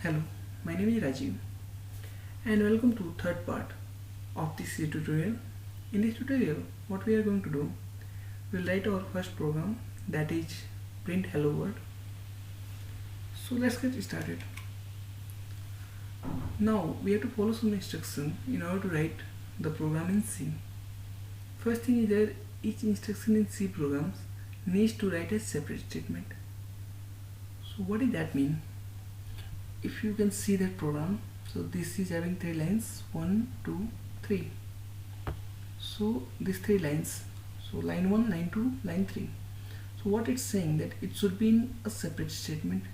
Hello, my name is Rajeev and welcome to third part of this tutorial. In this tutorial, what we are going to do, we will write our first program, that is print hello world. So let's get started. Now we have to follow some instruction in order to write the program in C. First thing is that each instruction in C programs needs to write a separate statement. So what does that mean? If you can see that program, so this is having 3 lines, 1, 2, 3. So these 3 lines, so line 1, line 2, line 3. So what it's saying that it should be in a separate statement.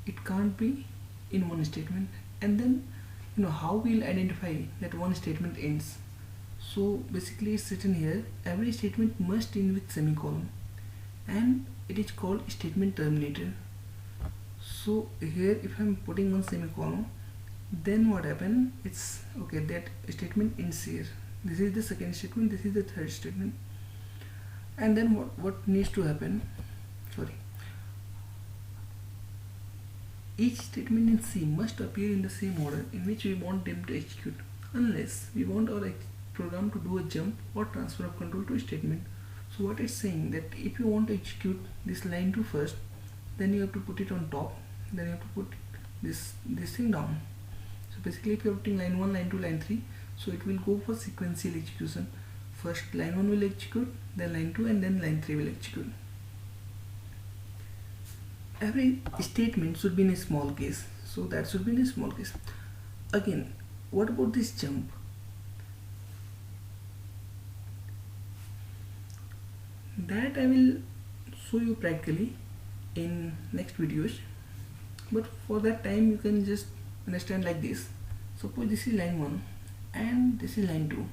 It can't be in one statement. And then how we'll identify that one statement ends. So basically it's written here, every statement must end with semicolon and it is called statement terminator. So here if I'm putting one semicolon, then what happens, it's okay, that statement ends here. This is the second statement, this is the third statement. And then what needs to happen, each statement in C must appear in the same order in which we want them to execute, unless we want our program to do a jump or transfer of control to a statement. So what it's saying that if you want to execute this line 2 first, then you have to put it on top, then you have to put this thing down. So basically if you are putting line 1, line 2, line 3, so it will go for sequential execution. First line 1 will execute, then line 2, and then line 3 will execute. Every statement should be in a small case, so that should be in a small case. Again, what about this jump? That I will show you practically in next videos, but for that time you can just understand like this. Suppose this is line 1 and this is line 2.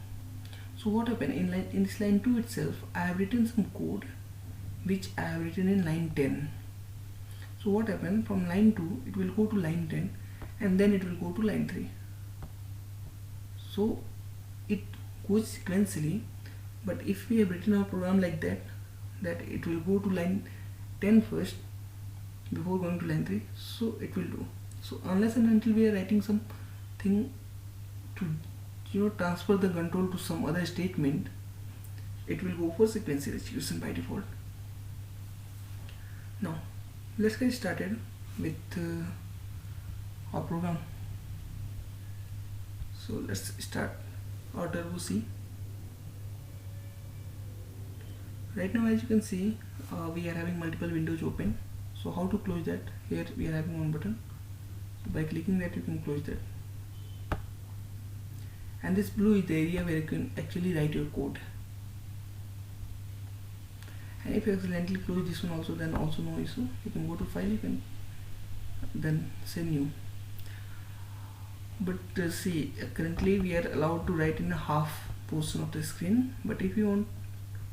So what happened in this line 2 itself, I have written some code which I have written in line 10. So what happened, from line 2 it will go to line 10 and then it will go to line 3. So it goes sequentially, but if we have written our program like that it will go to line 10 first before going to line 3, so it will do. So unless and until we are writing something to transfer the control to some other statement, it will go for sequential execution by default. Now let's get started with our program. So let's start our Turbo C. Right now, as you can see, we are having multiple windows open. So how to close that? Here we are having one button. So by clicking that you can close that. And this blue is the area where you can actually write your code. And if you accidentally close this one also, then also no issue. You can go to file, you can then say new. But see, currently we are allowed to write in a half portion of the screen, but if you want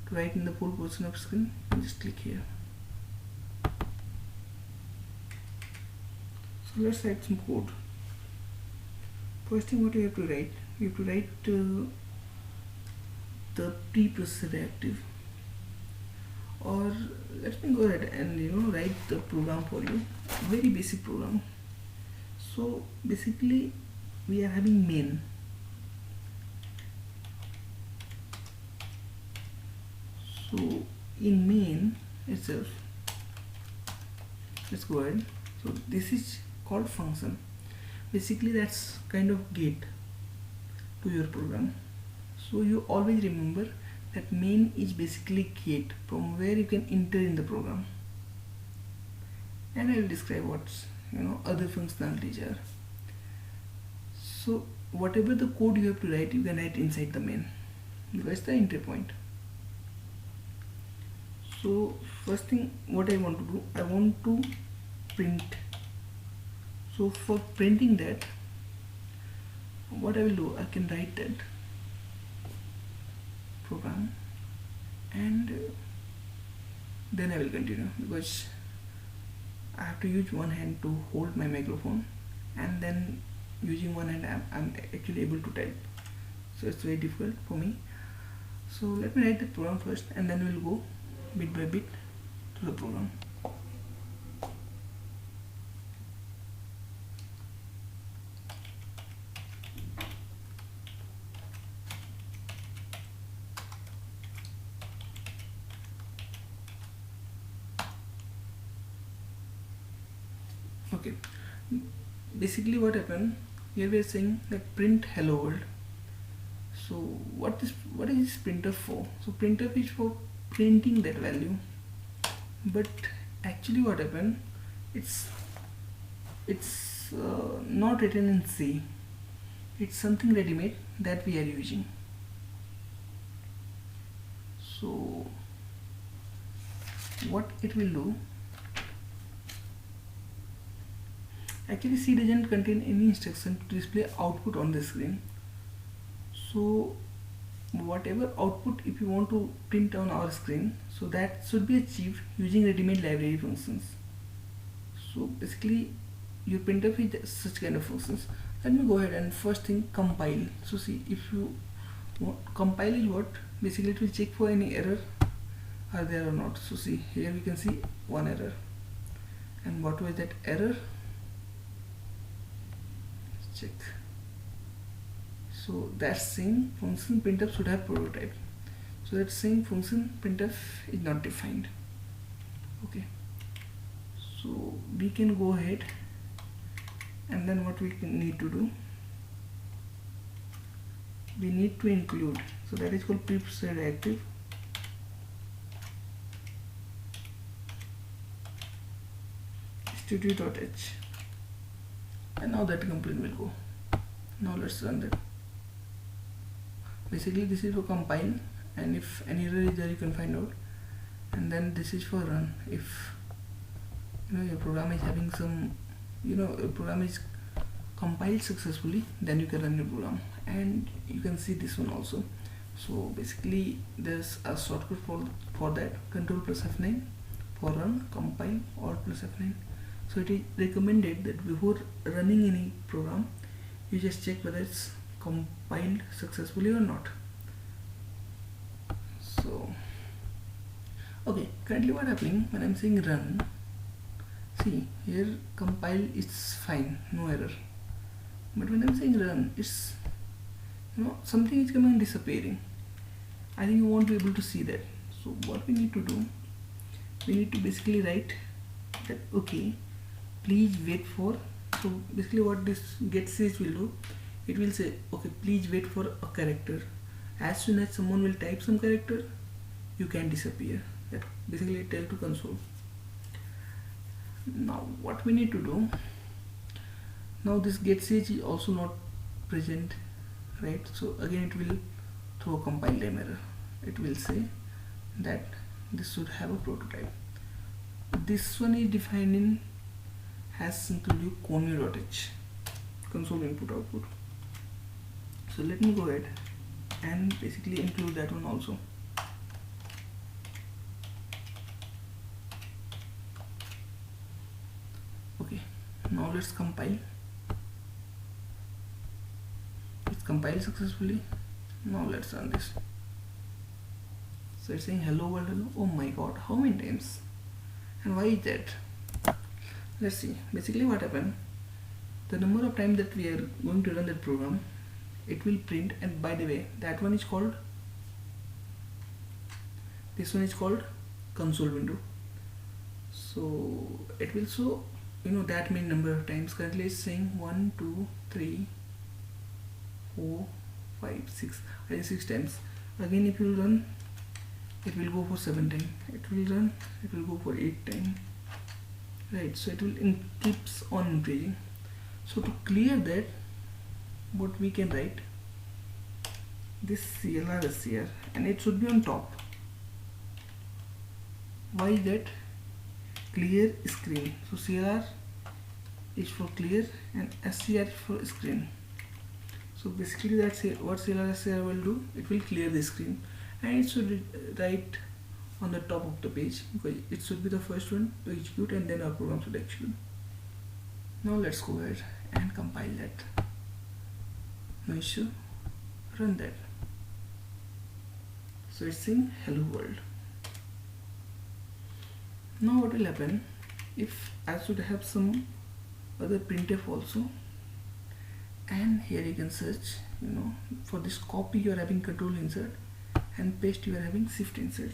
to write in the full portion of screen, you just click here. So let's write some code. First thing what you have to write, you have to write the preprocessor directive, or let me go ahead and write the program for you, very basic program. So basically we are having main. So in main itself, let's go ahead. So this is called function. Basically that's kind of gate to your program. So you always remember that main is basically gate from where you can enter in the program. And I will describe what's other functionalities are. So whatever the code you have to write, you can write inside the main, because the entry point. So first thing what I want to do, I want to print. So for printing that, what I will do, I can write that program and then I will continue, because I have to use one hand to hold my microphone, and then using one hand I'm actually able to type, so it's very difficult for me. So let me write the program first and then we'll go bit by bit to the program. Okay, basically what happened here, we are saying that print hello world. So what is this printf for? So printf is for printing that value, but actually what happened, it's not written in C. It's something ready-made that we are using. So what it will do, actually C doesn't contain any instruction to display output on the screen. So whatever output if you want to print on our screen, so that should be achieved using ready-made library functions. So basically your printf is such kind of functions. Let me go ahead and first thing compile. So see, if you want, compile is what, basically it will check for any error are there or not. So see, here we can see one error, and what was that error? Let's check. So that same function printf should have prototype. So that same function printf is not defined. Okay, so we can go ahead, and then what we need to do, we need to include, so that is called preset active studio.h, and now that complaint will go. Now let's run that. Basically this is for compile, and if any error is there you can find out, and then this is for run. If your program is having some, your program is compiled successfully, then you can run your program, and you can see this one also. So basically there's a shortcut for that, control plus F9 for run, compile, alt plus F9. So it is recommended that before running any program you just check whether it's compiled successfully or not. So okay, currently what happening when I'm saying run, see here compile is fine, no error, but when I'm saying run, it's something is coming and disappearing. I think you won't be able to see that. So what we need to do, we need to basically write that okay, please wait for, so basically what this get says will do, it will say okay, please wait for a character. As soon as someone will type some character, you can disappear. That basically tell to console. Now what we need to do, now this get sage is also not present, right? So again it will throw a compile time error. It will say that this should have a prototype. This one is defined in has include conio.h, console input output. So let me go ahead and basically include that one also. Okay, now let's compile. It's compiled successfully. Now let's run this. So it's saying hello world, hello. Oh my god, how many times? And why is that? Let's see. Basically what happened, the number of times that we are going to run that program, it will print. And by the way, that one is called, this one is called console window. So it will show that many number of times. Currently it's saying 1 2 3 4 5 6, I think 6 times. Again if you run, it will go for 7 times. It will run, it will go for 8 times, right? So it will keeps on increasing. So to clear that, what we can write, this CLR SCR, and it should be on top. Why is that? Clear screen. So CLR is for clear and SCR for screen. So basically that's what CLR SCR will do. It will clear the screen, and it should write on the top of the page, because it should be the first one to execute, and then our program should execute. Now let's go ahead and compile that. No issue. Run that. So it's saying hello world. Now what will happen, if I should have some other printf also, and here you can search, for this copy you are having control insert, and paste you are having shift insert.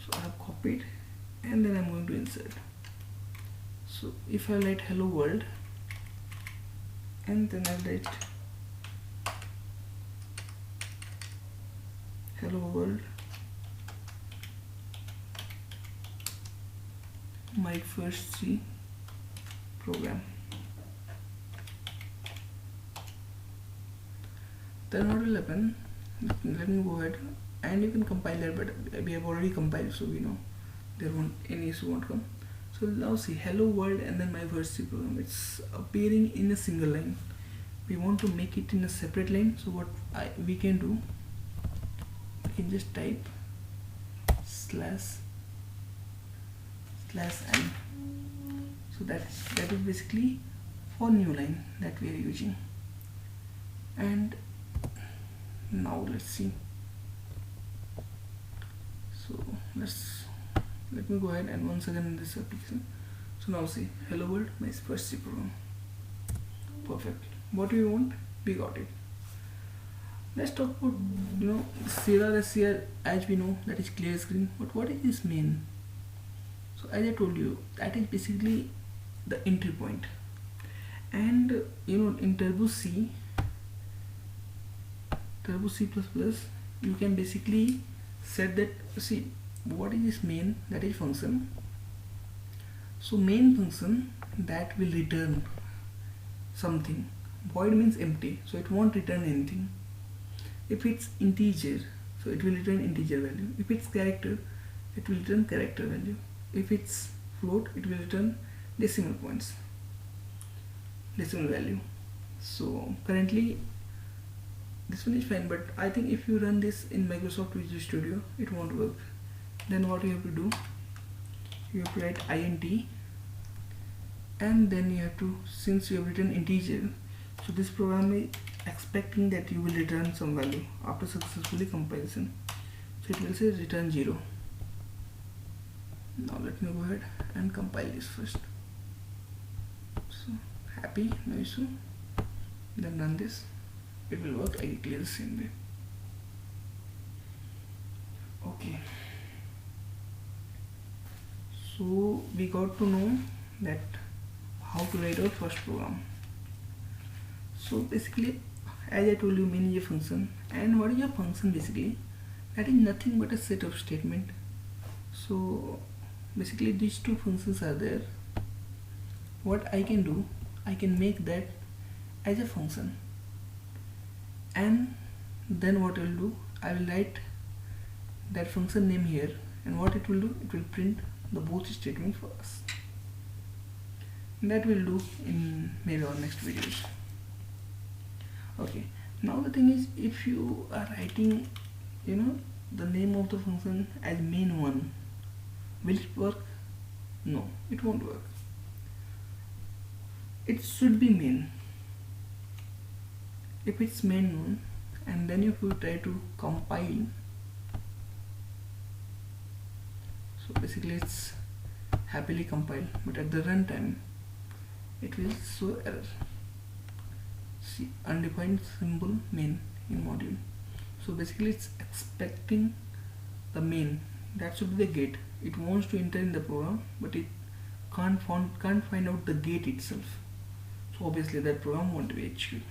So I have copied, and then I'm going to insert. So if I write hello world and then I write hello world my first C program, then what will happen? Let me go ahead, and you can compile that, but we have already compiled, so we know there won't any issue won't come. So now see hello world and then my first C program, it's appearing in a single line. We want to make it in a separate line, so what we can do, we can just type slash n. So that is basically for new line that we are using. And now let's see. So let me go ahead and once again in this application. So now see hello world my first C program. Perfect. What do you want? We got it. Let's talk about CLR as we know that is clear screen. But what is this mean? So as I told you, that is basically the entry point. And in Turbo C++, you can basically set that. See what is this main, that is function. So main function that will return something. Void means empty, so it won't return anything. If it's integer, so it will return integer value. If it's character, it will return character value. If it's float, it will return decimal points, decimal value. So currently this one is fine, but I think if you run this in Microsoft Visual Studio, it won't work. Then what you have to do, you have to write int, and then you have to, since you have written integer, so this program is expecting that you will return some value after successfully compilation. So it will say return 0. Now let me go ahead and compile this first. So happy, no issue. Then run this. It will work exactly the same way. Okay. So we got to know that how to write our first program. So basically, as I told you, main is a function, and what is a function basically? That is nothing but a set of statement. So basically these two functions are there. What I can do, I can make that as a function, and then what I will do, I will write that function name here, and what it will do, it will print the both statement for us. That we'll do in maybe our next videos. Okay, now the thing is, if you are writing the name of the function as main1, will it work? No, it won't work. It should be main. If it's main1, and then if you try to compile, so basically it's happily compiled, but at the runtime it will show error. See, undefined symbol main in module. So basically it's expecting the main, that should be the gate. It wants to enter in the program, but it can't find out the gate itself. So obviously that program won't be executed.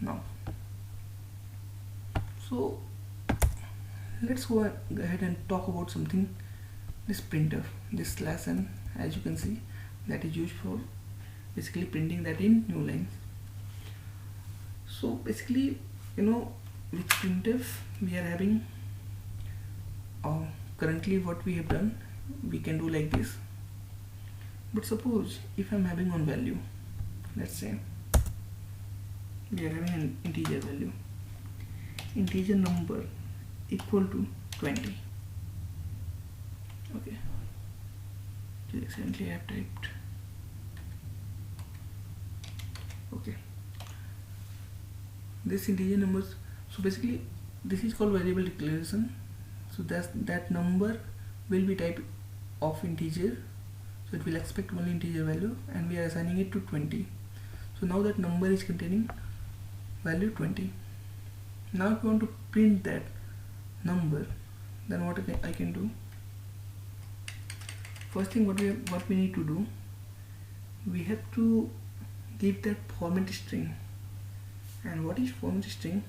Now, so let's go ahead and talk about something. This printf, this /n, as you can see, that is used for basically printing that in new lines. So basically, with printf we are having currently what we have done, we can do like this. But suppose if I'm having one value, let's say we are having an integer value, integer number equal to 20. Okay, accidentally I have typed. Okay, this integer numbers, so basically this is called variable declaration. So that number will be type of integer, so it will expect only integer value, and we are assigning it to 20. So now that number is containing value 20. Now if you want to print that number, then what I can do, first thing what we need to do, we have to give that format string. And what is format string?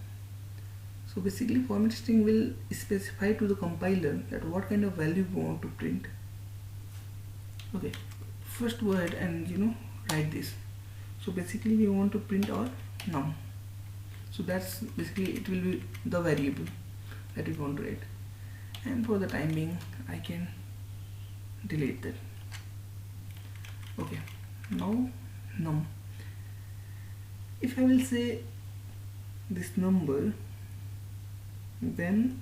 So basically format string will specify to the compiler that what kind of value we want to print. Okay, first go ahead and write this. So basically we want to print our num. So that's basically it will be the variable that we want to write. And for the time being I can delete that. Okay, now num. If I will say this number, then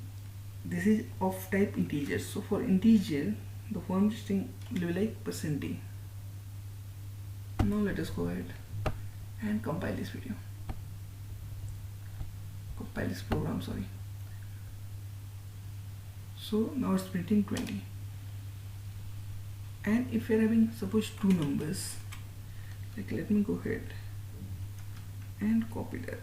this is of type integer. So for integer the format string will be like %d. Now let us go ahead and compile this program, sorry. So now it's printing 20. And if you're having suppose two numbers, like let me go ahead and copy that.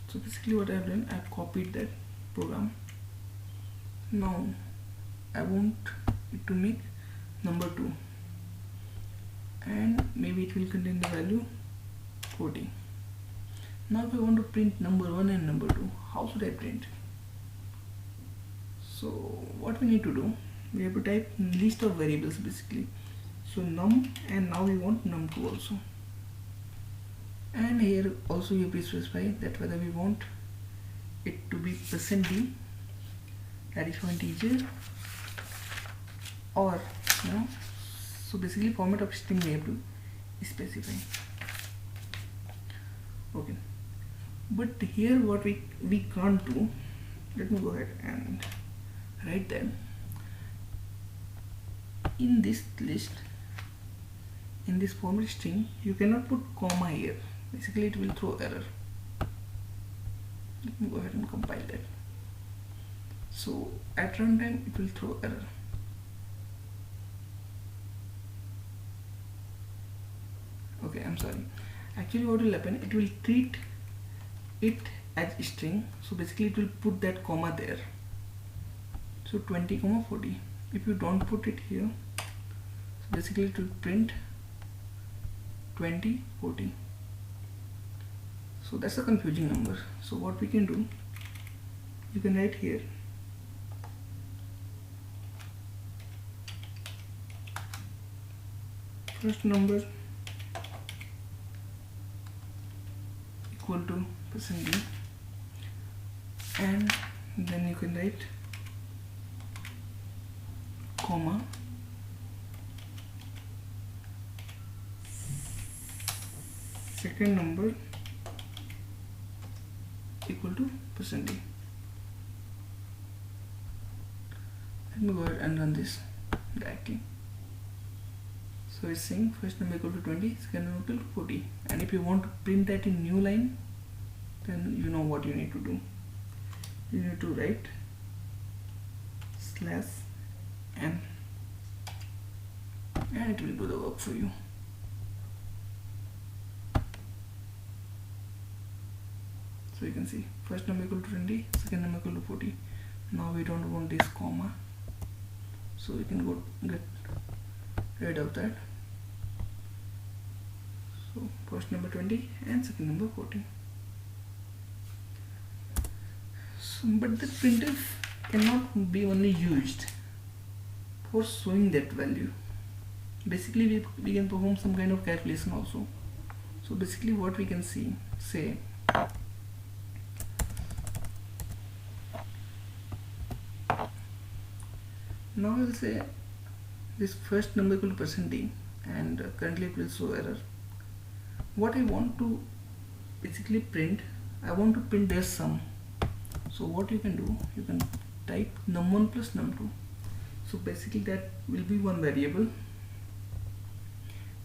So basically what I've done, I've copied that program. Now I want it to make number 2 and maybe it will contain the value 40. Now if I want to print number 1 and number 2, how should I print? So what we need to do, we have to type list of variables basically. So num, and now we want num2 also. And here also you have to specify that whether we want it to be %d, that is for integer, or so basically format of string we have to specify. Okay, but here what we can't do, let me go ahead and write that in this list, in this format string you cannot put comma here. Basically it will throw error. Let me go ahead and compile that. So at runtime it will throw error. Okay, I'm sorry. Actually what will happen, it will treat it as string. So basically it will put that comma there. So 20, 40. If you don't put it here, so basically it will print 20, 40. So that's a confusing number. So what we can do, you can write here first number equal to %d, and then you can write comma second number equal to %d. Let me go ahead and run this directly. So it's saying first number equal to 20, second number equal to 40. And if you want to print that in new line, then you know what you need to do. You need to write /n, and it will do the work for you. So you can see first number equal to 20, second number equal to 40. Now we don't want this comma, so we can go get rid of that. So first number 20 and second number 40. So, but the printf cannot be only used for showing that value. Basically we can perform some kind of calculation also. So basically what we can say now I will say this first number equal to %d, and currently it will show error. What I want to basically print, I want to print their sum. So what you can do, you can type num1 plus num2. So basically that will be one variable,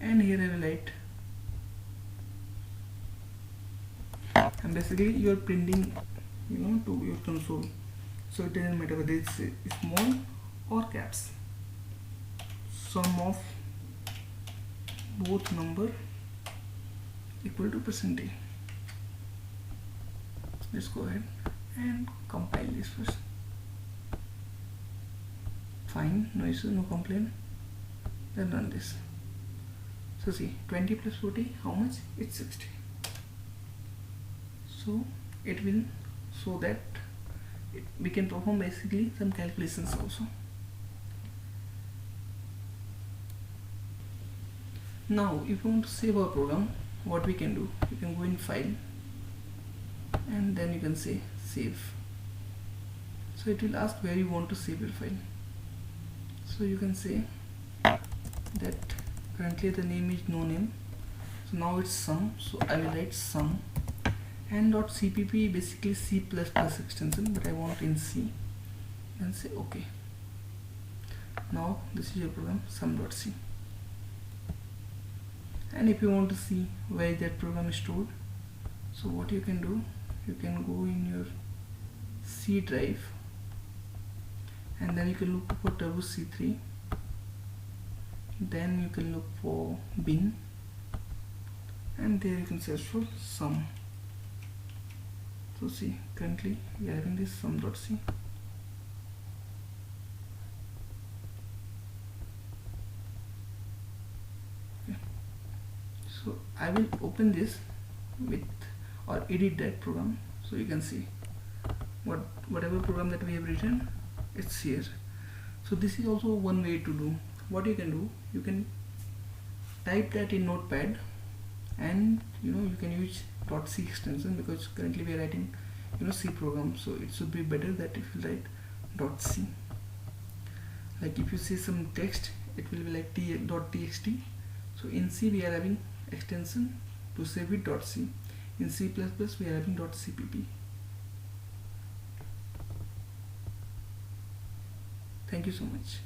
and here I will write, and basically you are printing to your console. So it doesn't matter whether it's small or caps. Sum of both number equal to %d. let's go ahead and compile this first. Fine, no issue, no complaint. Then run this. So see, 20 plus 40, how much? It's 60. So it will show that we can perform basically some calculations also. Now if you want to save our program, what we can do, you can go in file and then you can say save. So it will ask where you want to save your file. So you can say that currently the name is no name, so now it's sum, so I will write sum, and .cpp basically C++ extension, but I want in C, and say OK. Now this is your program sum.c. And if you want to see where that program is stored, so what you can do, you can go in your C drive and then you can look for turbo C3, then you can look for bin, and there you can search for sum. So see, currently we are having this sum.c. Okay. So I will open this with or edit that program, so you can see whatever program that we have written, it's here. So this is also one way to do. What you can do, you can type that in notepad, and you can use .c extension, because currently we are writing C program, so it should be better that if you write .c. Like if you see some text, it will be like .txt. So in C we are having extension to save it .c. In C++ we are having .cpp. Thank you so much.